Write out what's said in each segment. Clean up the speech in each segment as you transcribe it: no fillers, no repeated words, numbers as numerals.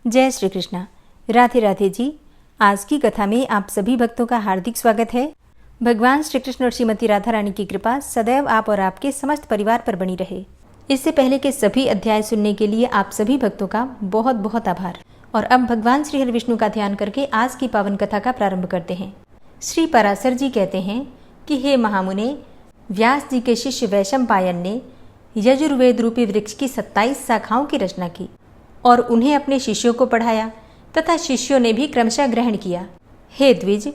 जय श्री कृष्णा। राधे राधे जी। आज की कथा में आप सभी भक्तों का हार्दिक स्वागत है। भगवान श्री कृष्ण और श्रीमती राधा रानी की कृपा सदैव आप और आपके समस्त परिवार पर बनी रहे। इससे पहले के सभी अध्याय सुनने के लिए आप सभी भक्तों का बहुत बहुत आभार। और अब भगवान श्री हरि विष्णु का ध्यान करके आज की पावन कथा का प्रारंभ करते हैं। श्री पराशर जी कहते हैं कि हे महामुने, व्यास जी के शिष्य वैशंपायन ने यजुर्वेद रूपी वृक्ष की 27 शाखाओं की रचना की और उन्हें अपने शिष्यों को पढ़ाया तथा शिष्यों ने भी क्रमशः ग्रहण किया। हे द्विज,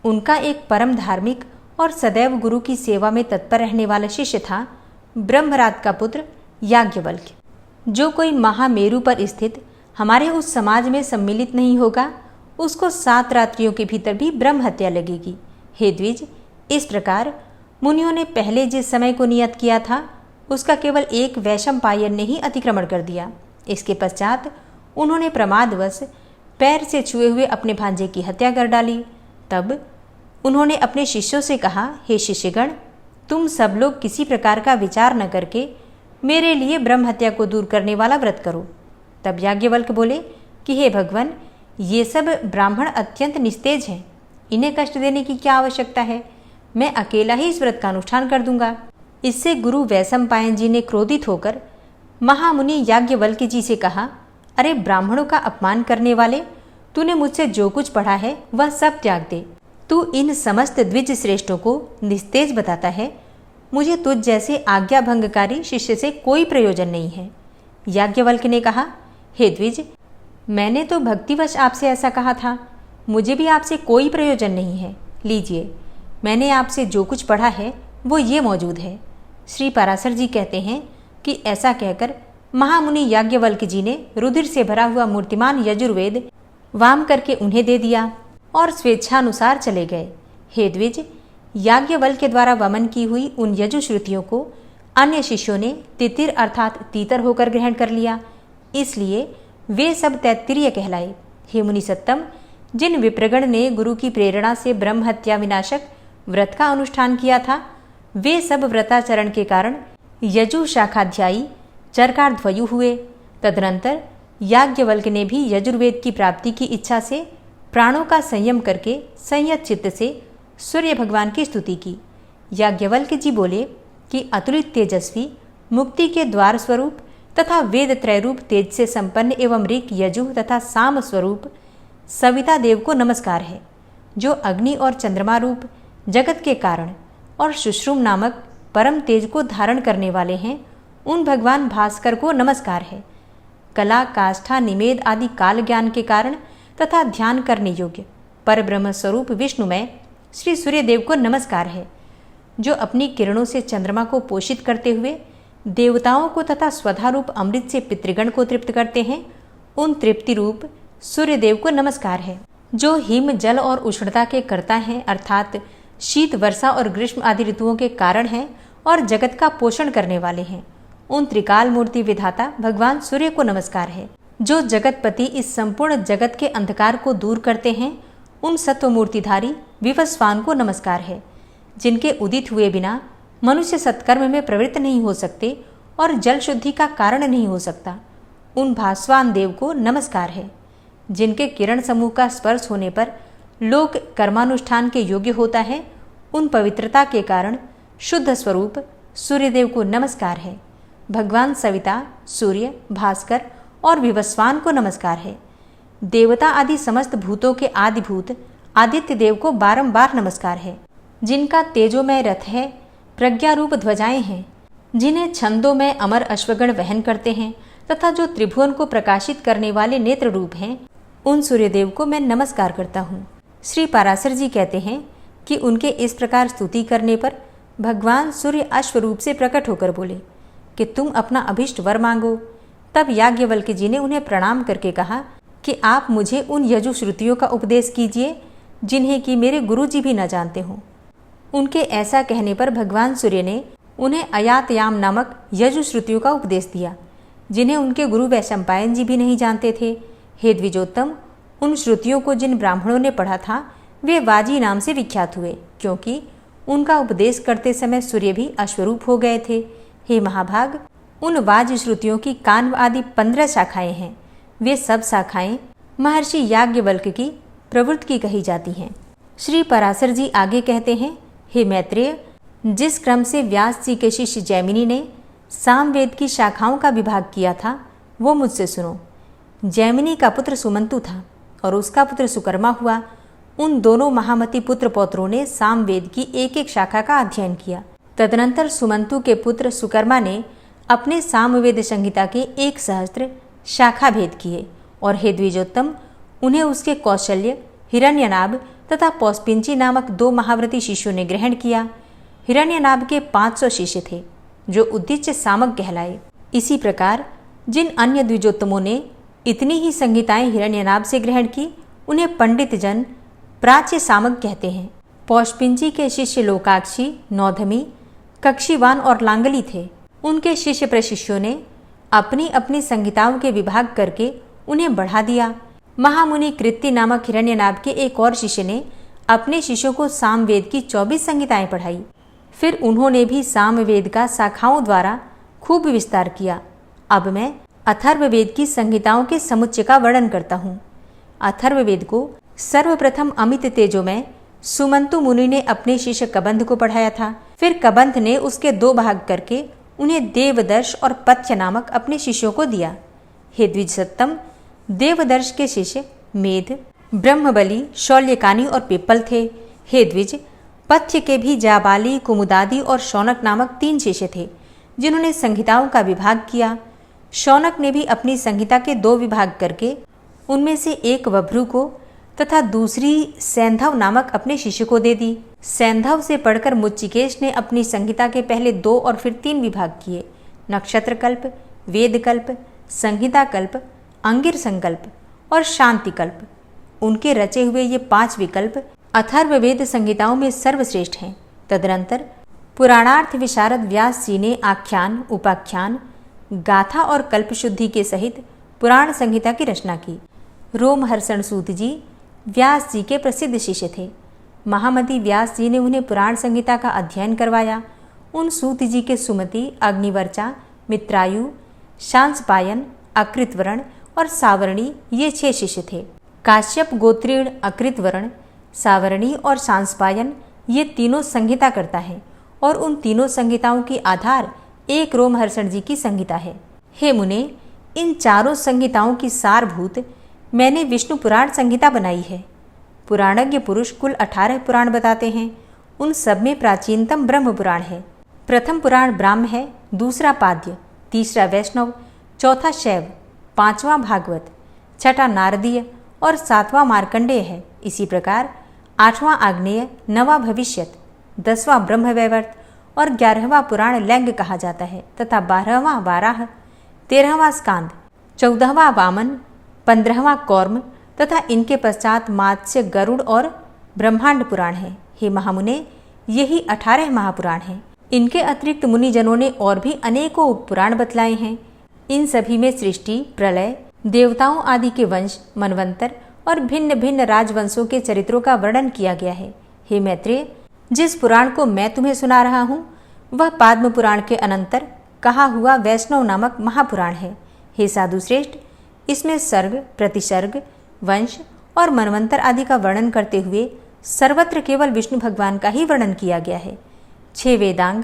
उनका एक परम धार्मिक और सदैव गुरु की सेवा में तत्पर रहने वाला शिष्य था ब्रह्मरात का पुत्र याज्ञवल्क्य। जो कोई महामेरु पर स्थित हमारे उस समाज में सम्मिलित नहीं होगा, उसको 7 रात्रियों के भीतर भी ब्रह्म हत्या लगेगी। हे द्विज, इस प्रकार मुनियों ने पहले जिस समय को नियत किया था उसका केवल एक वैशंपायन ने ही अतिक्रमण कर दिया। इसके पश्चात उन्होंने प्रमादवश पैर से छुए हुए अपने भांजे की हत्या कर डाली। तब उन्होंने अपने शिष्यों से कहा, हे शिष्यगण, तुम सब लोग किसी प्रकार का विचार न करके मेरे लिए ब्रह्म हत्या को दूर करने वाला व्रत करो। तब याज्ञवल्क्य बोले कि हे भगवान, ये सब ब्राह्मण अत्यंत निस्तेज हैं, इन्हें कष्ट देने की क्या आवश्यकता है। मैं अकेला ही इस व्रत का अनुष्ठान कर दूंगा। इससे गुरु वैशंपायन जी ने क्रोधित होकर महामुनि याज्ञवल्क्य जी से कहा, अरे ब्राह्मणों का अपमान करने वाले, तूने मुझसे जो कुछ पढ़ा है वह सब त्याग दे। तू इन समस्त द्विज श्रेष्ठों को निस्तेज बताता है। मुझे तुझ जैसे आज्ञा भंगकारी शिष्य से कोई प्रयोजन नहीं है। याज्ञवल्क्य ने कहा, हे द्विज, मैंने तो भक्तिवश आपसे ऐसा कहा था, मुझे भी आपसे कोई प्रयोजन नहीं है। लीजिए, मैंने आपसे जो कुछ पढ़ा है वो ये मौजूद है। श्री पराशर जी कहते हैं कि ऐसा कहकर महामुनि याज्ञवल्क्य जी ने रुधिर से भरा हुआ मूर्तिमान यजुर्वेद वाम करके उन्हें दे दिया और स्वेच्छानुसार चले गए। हे द्विज, याज्ञवल्क्य द्वारा वमन की हुई उन यजुश्रुतियों को अन्य शिष्यों ने तितिर अर्थात तीतर होकर ग्रहण कर लिया, इसलिए वे सब तैत्तिरीय कहलाए। हे मुनि सत्तम, जिन विप्रगण ने गुरु की प्रेरणा से ब्रह्म हत्या विनाशक व्रत का अनुष्ठान किया था, वे सब व्रताचरण के कारण यजु शाखाध्यायी चरकार्ध्वयु हुए। तदनंतर याज्ञवल्क्य ने भी यजुर्वेद की प्राप्ति की इच्छा से प्राणों का संयम करके संयत चित्त से सूर्य भगवान की स्तुति की। याज्ञवल्क्य जी बोले कि अतुलित तेजस्वी, मुक्ति के द्वार स्वरूप तथा वेद त्रय रूप तेज से संपन्न एवं ऋक यजु तथा साम स्वरूप सविता देव को नमस्कार है। जो अग्नि और चंद्रमा रूप जगत के कारण और शुश्रुम नामक परम तेज को धारण करने वाले हैं, उन भगवान भास्कर को नमस्कार है। कला, काष्ठा, निमेद आदि काल ज्ञान के कारण तथा ध्यान करने योग्य पर ब्रह्म स्वरूप विष्णुमय श्री सूर्यदेव को नमस्कार है। जो अपनी किरणों से चंद्रमा को पोषित करते हुए देवताओं को तथा स्वधा रूप अमृत से पितृगण को तृप्त करते हैं, उन तृप्ति रूप सूर्यदेव को नमस्कार है। जो हिम, जल और उष्णता के कर्ता हैं, अर्थात शीत, वर्षा और ग्रीष्म आदि ऋतुओं के कारण हैं और जगत का पोषण करने वाले हैं, उन त्रिकाल मूर्ति विधाता भगवान सूर्य को नमस्कार है। जो जगतपति इस संपूर्ण जगत के अंधकार को दूर करते हैं, उन सत्वमूर्तिधारी विवस्वान को नमस्कार है। जिनके उदित हुए बिना मनुष्य सत्कर्म में प्रवृत्त नहीं हो सकते और जल शुद्धि का कारण नहीं हो सकता, उन भास्वान देव को नमस्कार है। जिनके किरण समूह का स्पर्श होने पर लोक कर्मानुष्ठान के योग्य होता है, उन पवित्रता के कारण शुद्ध स्वरूप सूर्यदेव को नमस्कार है। भगवान सविता, सूर्य, भास्कर और विवस्वान को नमस्कार है। देवता आदि समस्त भूतों के आदिभूत आदित्य देव को बारंबार नमस्कार है। जिनका तेजोमय रथ है, प्रज्ञा रूप ध्वजाएं हैं, जिन्हें छंदों में अमर अश्वगण वहन करते हैं तथा जो त्रिभुवन को प्रकाशित करने वाले नेत्र रूप हैं, उन सूर्यदेव को मैं नमस्कार करता हूँ। श्री पराशर जी कहते हैं कि उनके इस प्रकार स्तुति करने पर भगवान सूर्य अश्व रूप से प्रकट होकर बोले कि तुम अपना अभिष्ट वर मांगो। तब याज्ञवल्क्य जी ने उन्हें प्रणाम करके कहा कि आप मुझे उन यजुश्रुतियों का उपदेश कीजिए जिन्हें कि मेरे गुरु जी भी न जानते हों। उनके ऐसा कहने पर भगवान सूर्य ने उन्हें अयातयाम नामक यजुश्रुतियों का उपदेश दिया, जिन्हें उनके गुरु वैशंपायन जी भी नहीं जानते थे। हे द्विजोत्तम, उन श्रुतियों को जिन ब्राह्मणों ने पढ़ा था वे वाजी नाम से विख्यात हुए, क्योंकि उनका उपदेश करते समय सूर्य भी अश्वरूप हो गए थे। हे महाभाग, उन वाज श्रुतियों की कान्व आदि 15 शाखाएं हैं, वे सब शाखाएं महर्षि याज्ञवल्क्य की प्रवृत्ति की कही जाती हैं। श्री पराशर जी आगे कहते हैं, हे मैत्रेय, जिस क्रम से व्यास जी के शिष्य जैमिनी ने सामवेद की शाखाओं का विभाग किया था वो मुझसे सुनो। जैमिनी का पुत्र सुमंतु था और उसका पुत्र सुकर्मा हुआ। उन दोनों महामती पुत्र पौत्रों ने सामवेद की एक एक शाखा का अध्ययन किया। तदनंतर सुमंतु के पुत्र सुकर्मा ने अपने सामवेद संहिता के 1 सहस्त्र शाखा भेद किए और हे द्विजोत्तम, उन्हें उसके कौशल्य, हिरण्यनाभ तथा पौष्पिंची नामक 2 महाव्रती शिष्यों ने ग्रहण किया। हिरण्यनाभ के 500 शिष्य थे जो उद्दिच्य सामक कहलाए। इसी प्रकार जिन अन्य द्विजोत्तमों ने इतनी ही संहिताएं हिरण्यनाभ से ग्रहण की, उन्हें पंडित जन प्राच्य सामक कहते हैं। पौष्पिंची के शिष्य लोकाक्षी, नौधमी, कक्षीवान और लांगली थे। उनके शिष्य प्रशिष्यों ने अपनी अपनी संहिताओं के विभाग करके उन्हें बढ़ा दिया। महामुनि कृत्ति नामक हिरण्यनाभ के एक और शिष्य ने अपने शिष्यों को सामवेद की 24 संहिताएं पढ़ाई। फिर उन्होंने भी सामवेद का शाखाओं द्वारा खूब विस्तार किया। अब मैं अथर्ववेद की संहिताओं के समुच्चय का वर्णन करता हूँ। अथर्ववेद को सर्वप्रथम अमित तेजोमय सुमंतु मुनि ने अपने शिष्य कबंध को पढ़ाया था। फिर कबंध ने उसके 2 भाग करके उन्हें देवदर्श और पथ्य नामक अपने शिष्यों को दिया। हे द्विजसत्तम, देवदर्श के शिष्य मेध, ब्रह्मबली, शौल्यकानी और पिप्पल थे। हे द्विज, पथ्य के भी जाबाली, कुमुदादि और शौनक नामक 3 शिष्य थे जिन्होंने संहिताओं का विभाग किया। शौनक ने भी अपनी संहिता के 2 विभाग करके उनमें से एक वभ्रु को तथा दूसरी सैंधव नामक अपने शिष्य को दे दी। सैंधव से पढ़कर मुच्चिकेश ने अपनी संहिता के पहले 2 और फिर 3 विभाग किए। नक्षत्रकल्प, वेदकल्प, संहिताकल्प, अंगिर संकल्प और शांतिकल्प। उनके रचे हुए ये 5 विकल्प अथर्ववेद संहिताओं में सर्वश्रेष्ठ हैं। तदनंतर पुराणार्थ विशारद व्यास जी ने आख्यान, उपाख्यान, गाथा और कल्पशुद्धि के सहित पुराण संहिता की रचना की। रोमहर्षण सूत जी व्यास जी के प्रसिद्ध शिष्य थे। महामती व्यास जी ने उन्हें पुराण संहिता का अध्ययन करवाया। उन सूत जी के सुमति, अग्निवर्चा, मित्रायु, शांसपायन, अकृतवर्ण और सावरणी ये 6 शिष्य थे। काश्यप गोत्रीण, अकृतवर्ण, सावरणी और शांसपायन ये तीनों संहिता करता है और उन तीनों संहिताओं की आधार एक रोमहर्षण जी की संहिता है। हे मुने, इन चारों संहिताओं की सारभूत मैंने विष्णु पुराण संहिता बनाई है। पुराणज्ञ पुरुष कुल 18 पुराण बताते हैं। उन सब में प्राचीनतम ब्रह्म पुराण है। प्रथम पुराण ब्राह्म है, दूसरा पाद्य, तीसरा वैष्णव, चौथा शैव, 5वां भागवत, छठा नारदीय और 7वां मार्कंडेय है। इसी प्रकार 8वां आग्नेय, 9वां भविष्यत, 10वां ब्रह्मवैवर्त और 11वां पुराण लैंग कहा जाता है तथा 12वां वाराह, 13वां स्कांद, 14वां वामन, 15वां कौर्म तथा इनके पश्चात मात्स्य, गरुड़ और ब्रह्मांड पुराण है। हे महामुने, यही 18 महापुराण हैं। इनके अतिरिक्त मुनिजनों ने और भी अनेकों उपपुराण बतलाए हैं। इन सभी में सृष्टि, प्रलय, देवताओं आदि के वंश, मनवंतर और भिन्न भिन्न राजवंशों के चरित्रों का वर्णन किया गया है। हे मैत्रेय, जिस पुराण को मैं तुम्हें सुना रहा हूँ वह पाद्म पुराण के अनंतर कहा हुआ वैष्णव नामक महापुराण है। हे साधु श्रेष्ठ, इसमें सर्ग, प्रतिसर्ग, वंश और मनवंतर आदि का वर्णन करते हुए सर्वत्र केवल विष्णु भगवान का ही वर्णन किया गया है। 6 वेदांग,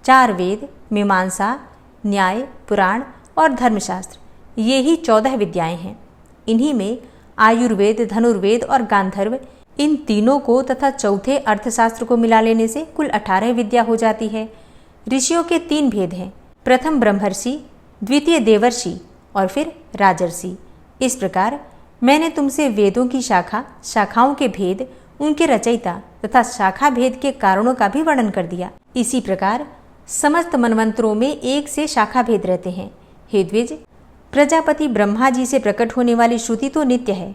4 वेद, मीमांसा, न्याय, पुराण और धर्मशास्त्र ये ही 14 विद्याएं हैं। इन्हीं में आयुर्वेद, धनुर्वेद और गांधर्व इन तीनों को तथा चौथे अर्थशास्त्र को मिला लेने से कुल 18 विद्या हो जाती है। ऋषियों के 3 भेद हैं, प्रथम ब्रह्मर्षि, द्वितीय देवर्षि और फिर राजर्षि। इस प्रकार मैंने तुमसे वेदों की शाखाओं के भेद, उनके रचयिता तथा शाखा भेद के कारणों का भी वर्णन कर दिया। इसी प्रकार समस्त मनवंतरों में एक से शाखा भेद रहते हैं। हे द्विज, प्रजापति ब्रह्मा जी से प्रकट होने वाली श्रुति तो नित्य है,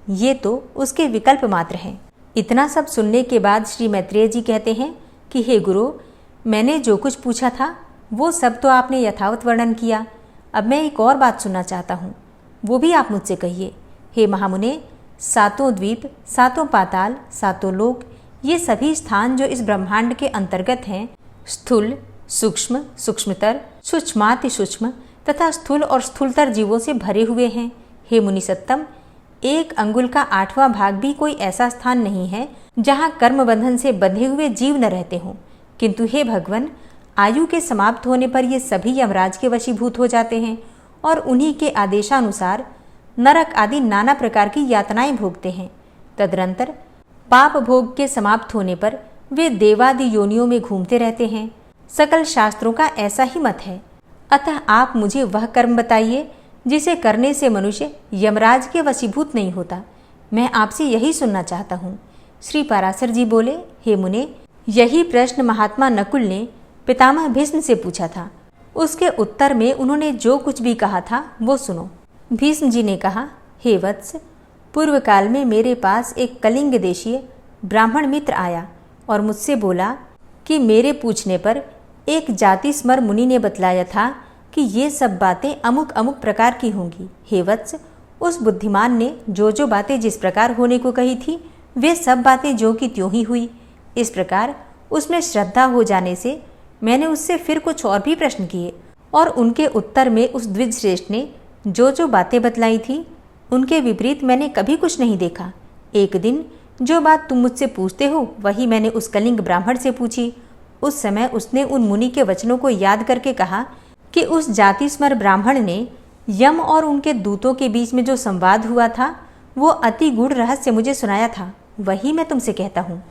ये तो उसके विकल्प मात्र हैं। इतना सब सुनने के बाद श्री मैत्रेय जी कहते हैं कि हे गुरु, मैंने जो कुछ पूछा था वो सब तो आपने यथावत वर्णन किया। अब मैं एक और बात सुनना चाहता हूँ, वो भी आप मुझसे कहिए। हे महामुने, 7 द्वीप, 7 पाताल, 7 लोक ये सभी स्थान जो इस ब्रह्मांड के अंतर्गत हैं, स्थूल, सूक्ष्म, सूक्ष्मतर, सूक्ष्माति सूक्ष्म तथा स्थूल और स्थूलतर जीवों से भरे हुए हैं। हे मुनिसत्तम, 1 अंगुल का 8वां भाग भी कोई ऐसा स्थान नहीं है जहाँ कर्म बंधन से बंधे हुए जीव न रहते हों, किंतु हे भगवन, आयु के समाप्त होने पर ये सभी यमराज के वशीभूत हो जाते हैं और उन्हीं के आदेशानुसार नरक आदि नाना प्रकार की यातनाएं भोगते हैं। तदनंतर पाप भोग के समाप्त होने पर वे देवादि योनियों में घूमते रहते हैं। सकल शास्त्रों का ऐसा ही मत है। अतः आप मुझे वह कर्म बताइए जिसे करने से मनुष्य यमराज के वशीभूत नहीं होता। मैं आपसे यही सुनना चाहता हूँ। श्री पराशर जी बोले, हे मुने, यही प्रश्न महात्मा नकुल ने पितामह भीष्म से पूछा था। उसके उत्तर में उन्होंने जो कुछ भी कहा था वो सुनो। भीष्म जी ने कहा, हे वत्स, पूर्व काल में मेरे पास एक कलिंग देशीय ब्राह्मण मित्र आया और मुझसे बोला कि मेरे पूछने पर एक जाति स्मर मुनि ने बतलाया था कि ये सब बातें अमुक अमुक प्रकार की होंगी। हे वत्स, उस बुद्धिमान ने जो जो बातें जिस प्रकार होने को कही थी वे सब बातें जो की त्यों ही हुई। इस प्रकार उसमें श्रद्धा हो जाने से मैंने उससे फिर कुछ और भी प्रश्न किए और उनके उत्तर में उस द्विजश्रेष्ठ ने जो जो बातें बतलाई थी उनके विपरीत मैंने कभी कुछ नहीं देखा। एक दिन जो बात तुम मुझसे पूछते हो वही मैंने उस कलिंग ब्राह्मण से पूछी। उस समय उसने उन मुनि के वचनों को याद करके कहा कि उस जाति स्मर ब्राह्मण ने यम और उनके दूतों के बीच में जो संवाद हुआ था वो अति गूढ़ रहस्य मुझे सुनाया था। वही मैं तुमसे कहता हूँ।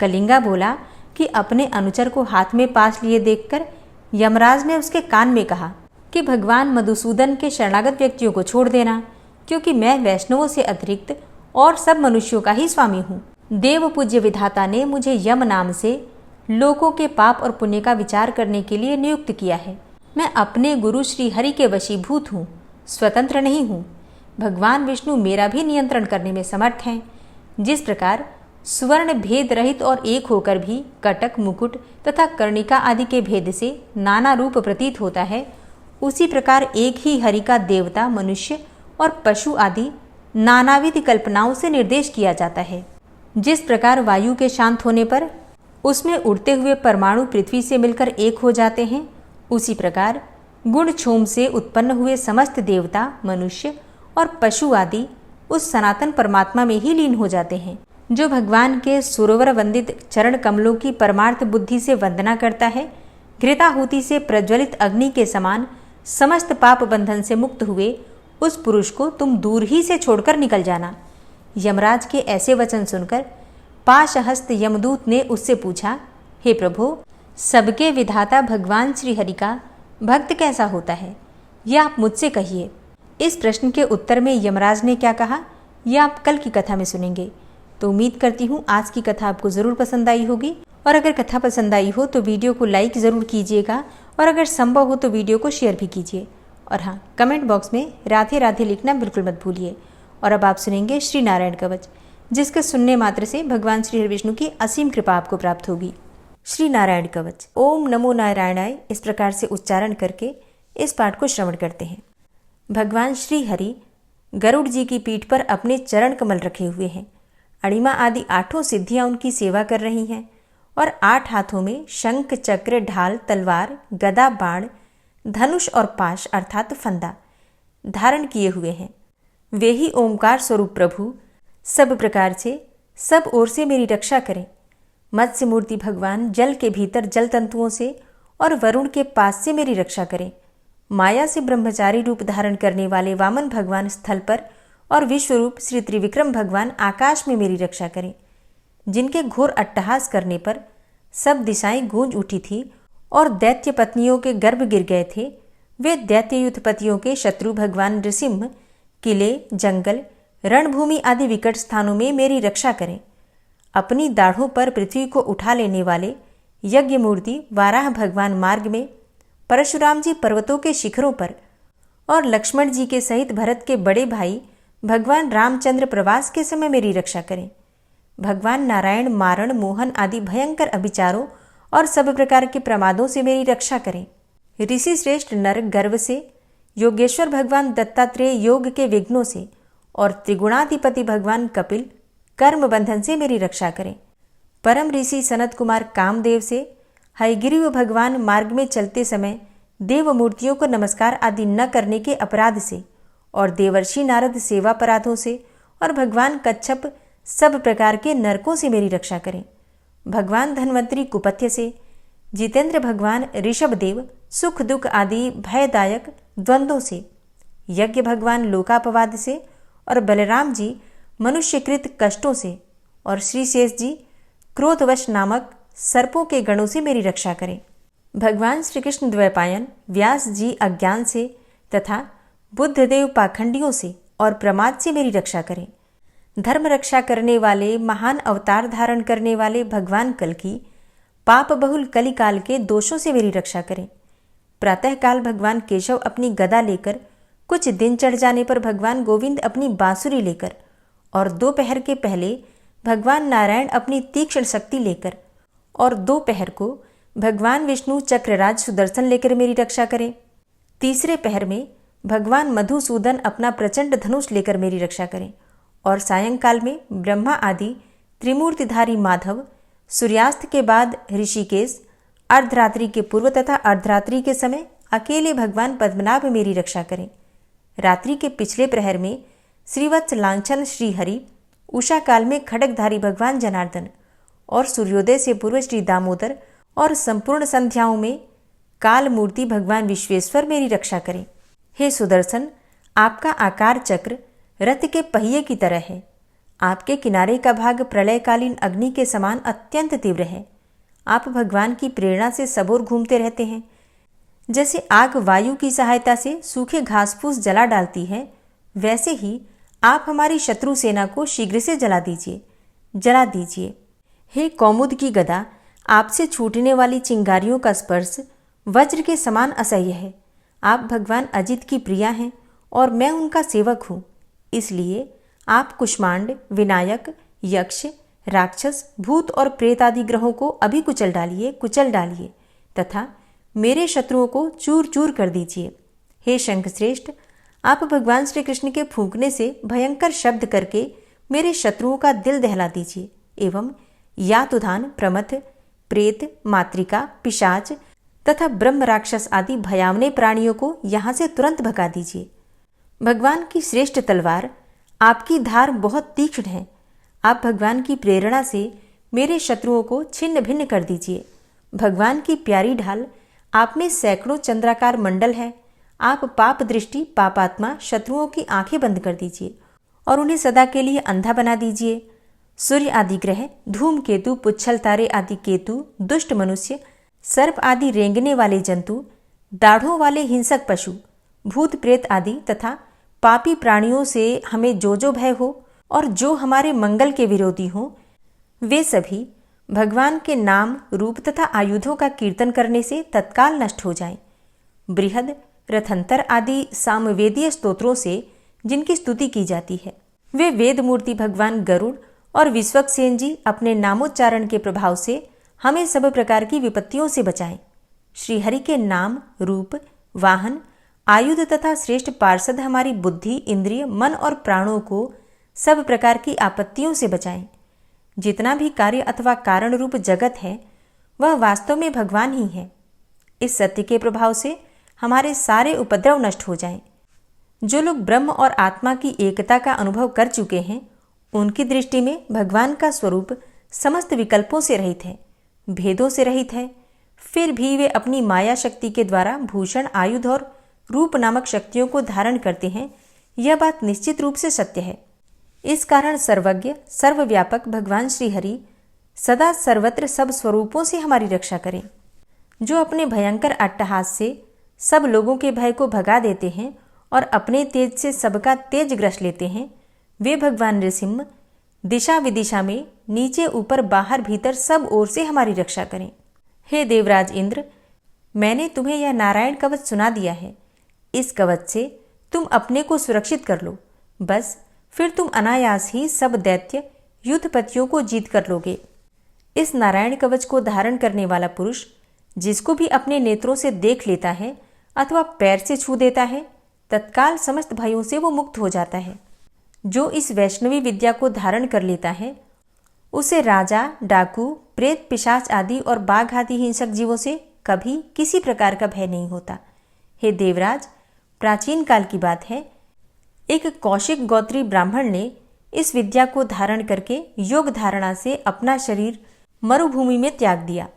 कलिंगा बोला कि अपने अनुचर को हाथ में पास लिए देखकर यमराज ने उसके कान में कहा कि भगवान मधुसूदन के शरणागत व्यक्तियों को छोड़ देना, क्योंकि मैं वैष्णवों से अतिरिक्त और सब मनुष्यों का ही स्वामी हूँ। देव पूज्य विधाता ने मुझे यम नाम से लोगों के पाप और पुण्य का विचार करने के लिए नियुक्त किया है। मैं अपने गुरु श्री हरि के वशीभूत हूँ, स्वतंत्र नहीं हूँ। भगवान विष्णु मेरा भी नियंत्रण करने में समर्थ हैं। जिस प्रकार स्वर्ण भेद रहित और एक होकर भी कटक, मुकुट तथा कर्णिका आदि के भेद से नाना रूप प्रतीत होता है, उसी प्रकार एक ही हरि का देवता, मनुष्य और पशु आदि नानाविध कल्पनाओं से निर्देश किया जाता है। जिस प्रकार वायु के शांत होने पर उसमें उड़ते हुए परमाणु पृथ्वी से मिलकर एक हो जाते हैं, उसी प्रकार गुण क्षोम से उत्पन्न हुए समस्त देवता, मनुष्य और पशु आदि उस सनातन परमात्मा में ही लीन हो जाते हैं। जो भगवान के सुरवर वंदित चरण कमलों की परमार्थ बुद्धि से वंदना करता है, घृताहुति से प्रज्वलित अग्नि के समान समस्त पाप बंधन से मुक्त हुए उस पुरुष को तुम दूर ही से छोड़कर निकल जाना। यमराज के ऐसे वचन सुनकर पाशहस्त यमदूत ने उससे पूछा, हे प्रभो, सबके विधाता भगवान श्री हरि का भक्त कैसा होता है, यह आप मुझसे कहिए। इस प्रश्न के उत्तर में यमराज ने क्या कहा यह आप कल की कथा में सुनेंगे। तो उम्मीद करती हूँ आज की कथा आपको ज़रूर पसंद आई होगी, और अगर कथा पसंद आई हो तो वीडियो को लाइक ज़रूर कीजिएगा, और अगर संभव हो तो वीडियो को शेयर भी कीजिए। और हाँ, कमेंट बॉक्स में राधे राधे लिखना बिल्कुल मत भूलिए। और अब आप सुनेंगे श्री नारायण कवच, जिसके सुनने मात्र से भगवान श्री हरि विष्णु की असीम कृपा आपको प्राप्त होगी। श्री नारायण कवच। ओम नमो नारायणाय इस प्रकार से उच्चारण करके इस पाठ को श्रवण करते हैं। भगवान श्री हरि गरुड़ जी की पीठ पर अपने चरण कमल रखे हुए हैं। अणिमा आदि 8 सिद्धियां उनकी सेवा कर रही हैं और 8 हाथों में शंख, चक्र, ढाल, तलवार, गदा, बाण, धनुष और पाश अर्थात फंदा धारण किए हुए हैं। वे ही ओमकार स्वरूप प्रभु सब प्रकार से सब ओर से मेरी रक्षा करें। मत्स्य मूर्ति भगवान जल के भीतर जल तंतुओं से और वरुण के पास से मेरी रक्षा करें। माया से ब्रह्मचारी रूप धारण करने वाले वामन भगवान स्थल पर और विश्वरूप श्री त्रिविक्रम भगवान आकाश में मेरी रक्षा करें। जिनके घोर अट्टहास करने पर सब दिशाएं गूंज उठी थी और दैत्य पत्नियों के गर्भ गिर गए थे, वे दैत्य युद्धपतियों के शत्रु भगवान नृसिंह किले, जंगल, रणभूमि आदि विकट स्थानों में मेरी रक्षा करें। अपनी दाढ़ों पर पृथ्वी को उठा लेने वाले यज्ञ मूर्ति वाराह भगवान मार्ग में, परशुराम जी पर्वतों के शिखरों पर और लक्ष्मण जी के सहित भरत के बड़े भाई भगवान रामचंद्र प्रवास के समय मेरी रक्षा करें। भगवान नारायण मारण, मोहन आदि भयंकर अभिचारों और सब प्रकार के प्रमादों से मेरी रक्षा करें। ऋषि श्रेष्ठ नर गर्व से, योगेश्वर भगवान दत्तात्रेय योग के विघ्नों से और त्रिगुणाधिपति भगवान कपिल कर्म बंधन से मेरी रक्षा करें। परम ऋषि सनत कुमार कामदेव से, हयग्रीव भगवान मार्ग में चलते समय देव मूर्तियों को नमस्कार आदि न करने के अपराध से और देवर्षि नारद सेवापराधों से और भगवान कच्छप सब प्रकार के नरकों से मेरी रक्षा करें। भगवान धन्वंतरी कुपथ्य से, जितेंद्र भगवान ऋषभदेव सुख दुख आदि भयदायक द्वंद्वों से, यज्ञ भगवान लोकापवाद से और बलराम जी मनुष्यकृत कष्टों से और श्री शेष जी क्रोधवश नामक सर्पों के गणों से मेरी रक्षा करें। भगवान श्री कृष्ण द्वैपायन व्यास जी अज्ञान से तथा बुद्धदेव पाखंडियों से और प्रमाद से मेरी रक्षा करें। धर्म रक्षा करने वाले महान अवतार धारण करने वाले भगवान कल्कि पाप बहुल कलिकाल के दोषों से मेरी रक्षा करें। प्रातःकाल भगवान केशव अपनी गदा लेकर, कुछ दिन चढ़ जाने पर भगवान गोविंद अपनी बांसुरी लेकर और दोपहर के पहले भगवान नारायण अपनी तीक्ष्ण शक्ति लेकर और दोपहर को भगवान विष्णु चक्रराज सुदर्शन लेकर मेरी रक्षा करें। तीसरे पहर में भगवान मधुसूदन अपना प्रचंड धनुष लेकर मेरी रक्षा करें और सायंकाल में ब्रह्मा आदि त्रिमूर्तिधारी माधव, सूर्यास्त के बाद ऋषिकेश, अर्धरात्रि के पूर्व तथा अर्धरात्रि के समय अकेले भगवान पद्मनाभ मेरी रक्षा करें। रात्रि के पिछले प्रहर में श्रीवत्स लांछन श्रीहरि, उषा काल में खड्गधारी भगवान जनार्दन और सूर्योदय से पूर्व श्री दामोदर और संपूर्ण संध्याओं में काल मूर्ति भगवान विश्वेश्वर मेरी रक्षा करें। हे सुदर्शन, आपका आकार चक्र रथ के पहिए की तरह है। आपके किनारे का भाग प्रलयकालीन अग्नि के समान अत्यंत तीव्र है। आप भगवान की प्रेरणा से सबोर घूमते रहते हैं। जैसे आग वायु की सहायता से सूखे घास फूस जला डालती है, वैसे ही आप हमारी शत्रु सेना को शीघ्र से जला दीजिए। हे कौमुद की गदा, आपसे छूटने वाली चिंगारियों का स्पर्श वज्र के समान असह्य है। आप भगवान अजित की प्रिया हैं और मैं उनका सेवक हूँ। इसलिए आप कुष्मांड, विनायक, यक्ष, राक्षस, भूत और प्रेत आदि ग्रहों को अभी कुचल डालिए तथा मेरे शत्रुओं को चूर चूर कर दीजिए। हे शंखश्रेष्ठ, आप भगवान श्री कृष्ण के फूंकने से भयंकर शब्द करके मेरे शत्रुओं का दिल दहला दीजिए एवं यातुधान, प्रमथ, प्रेत, मातृका, पिशाच तथा ब्रह्म राक्षस आदि भयावने प्राणियों को यहाँ से तुरंत भगा दीजिए। भगवान की श्रेष्ठ तलवार, आपकी धार बहुत तीक्ष्ण है। आप भगवान की प्रेरणा से मेरे शत्रुओं को छिन्न भिन्न कर दीजिए। भगवान की प्यारी ढाल, आप में सैकड़ों चंद्राकार मंडल है। आप पाप दृष्टि, पापात्मा शत्रुओं की आंखें बंद कर दीजिए और उन्हें सदा के लिए अंधा बना दीजिए। सूर्य आदि ग्रह, धूमकेतु, पुच्छल तारे आदि केतु, दुष्ट मनुष्य, सर्प आदि रेंगने वाले जंतु, दाढ़ों वाले हिंसक पशु, भूत प्रेत आदि तथा पापी प्राणियों से हमें जो भय हो और जो हमारे मंगल के विरोधी हो, वे सभी भगवान के नाम, रूप तथा आयुधों का कीर्तन करने से तत्काल नष्ट हो जाएं। बृहद, रथंतर आदि सामवेदीय स्तोत्रों से जिनकी स्तुति की जाती है, वे वेद मूर्ति भगवान गरुड़ और विश्वक्सेन जी अपने नामोच्चारण के प्रभाव से हमें सब प्रकार की विपत्तियों से बचाएं। श्रीहरि के नाम, रूप, वाहन, आयुध तथा श्रेष्ठ पार्षद हमारी बुद्धि, इंद्रिय, मन और प्राणों को सब प्रकार की आपत्तियों से बचाएं। जितना भी कार्य अथवा कारण रूप जगत है, वह वास्तव में भगवान ही है। इस सत्य के प्रभाव से हमारे सारे उपद्रव नष्ट हो जाएं। जो लोग ब्रह्म और आत्मा की एकता का अनुभव कर चुके हैं, उनकी दृष्टि में भगवान का स्वरूप समस्त विकल्पों से रहित है, भेदों से रहित है। फिर भी वे अपनी माया शक्ति के द्वारा भूषण, आयुध और रूप नामक शक्तियों को धारण करते हैं। यह बात निश्चित रूप से सत्य है। इस कारण सर्वज्ञ, सर्वव्यापक भगवान श्रीहरि सदा सर्वत्र सब स्वरूपों से हमारी रक्षा करें। जो अपने भयंकर अट्टहास से सब लोगों के भय को भगा देते हैं और अपने तेज से सबका तेज ग्रस लेते हैं, वे भगवान नृसिंह दिशा विदिशा में नीचे ऊपर बाहर भीतर सब ओर से हमारी रक्षा करें। हे देवराज इंद्र, मैंने तुम्हें यह नारायण कवच सुना दिया है। इस कवच से तुम अपने को सुरक्षित कर लो, बस फिर तुम अनायास ही सब दैत्य युद्धपतियों को जीत कर लोगे। इस नारायण कवच को धारण करने वाला पुरुष जिसको भी अपने नेत्रों से देख लेता है अथवा पैर से छू देता है, तत्काल समस्त भयों से वो मुक्त हो जाता है। जो इस वैष्णवी विद्या को धारण कर लेता है, उसे राजा, डाकू, प्रेत, पिशाच आदि और बाघ आदि हिंसक जीवों से कभी किसी प्रकार का भय नहीं होता। हे देवराज, प्राचीन काल की बात है, एक कौशिक गोत्री ब्राह्मण ने इस विद्या को धारण करके योग धारणा से अपना शरीर मरुभूमि में त्याग दिया।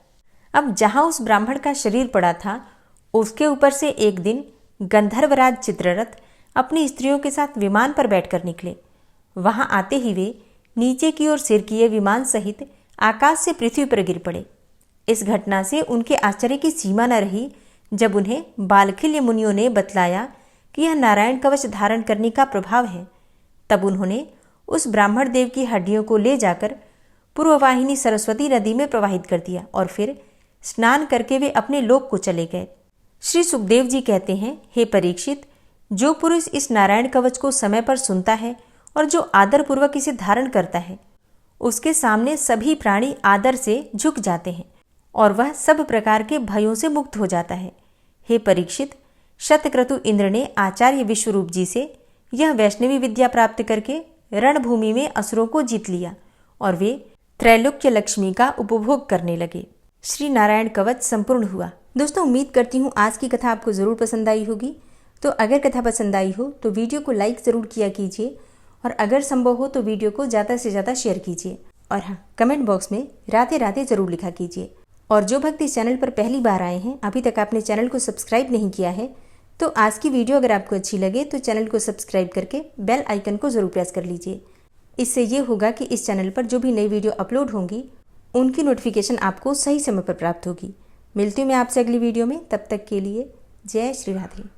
अब जहां उस ब्राह्मण का शरीर पड़ा था, उसके ऊपर से एक दिन गंधर्वराज चित्ररथ अपनी स्त्रियों के साथ विमान पर बैठकर निकले। वहां आते ही वे नीचे की ओर सिर किए विमान सहित आकाश से पृथ्वी पर गिर पड़े। इस घटना से उनके आश्चर्य की सीमा न रही जब उन्हें बालखिल्य मुनियों ने बतलाया कि यह नारायण कवच धारण करने का प्रभाव है। तब उन्होंने उस ब्राह्मण देव की हड्डियों को ले जाकर पूर्ववाहिनी सरस्वती नदी में प्रवाहित कर दिया और फिर स्नान करके वे अपने लोक को चले गए। श्री सुखदेव जी कहते हैं, हे परीक्षित, जो पुरुष इस नारायण कवच को समय पर सुनता है और जो आदरपूर्वक इसे धारण करता है, उसके सामने सभी प्राणी आदर से झुक जाते हैं और वह सब प्रकार के भयों से मुक्त हो जाता है। हे परीक्षित, शतक्रतु इंद्र ने आचार्य विश्वरूप जी से यह वैष्णवी विद्या प्राप्त करके रणभूमि में असुरों को जीत लिया और वे त्रैलोक्य लक्ष्मी का उपभोग करने लगे। श्री नारायण कवच संपूर्ण हुआ। दोस्तों, उम्मीद करती हूँ आज की कथा आपको ज़रूर पसंद आई होगी। तो अगर कथा पसंद आई हो तो वीडियो को लाइक ज़रूर किया कीजिए और अगर संभव हो तो वीडियो को ज़्यादा से ज़्यादा शेयर कीजिए। और हाँ, कमेंट बॉक्स में राधे राधे ज़रूर लिखा कीजिए। और जो भक्त इस चैनल पर पहली बार आए हैं, अभी तक आपने चैनल को सब्सक्राइब नहीं किया है, तो आज की वीडियो अगर आपको अच्छी लगे तो चैनल को सब्सक्राइब करके बेल आइकन को ज़रूर प्रेस कर लीजिए। इससे ये होगा कि इस चैनल पर जो भी नई वीडियो अपलोड होंगी उनकी नोटिफिकेशन आपको सही समय पर प्राप्त होगी। मिलती हूँ मैं आपसे अगली वीडियो में। तब तक के लिए जय श्री राधे।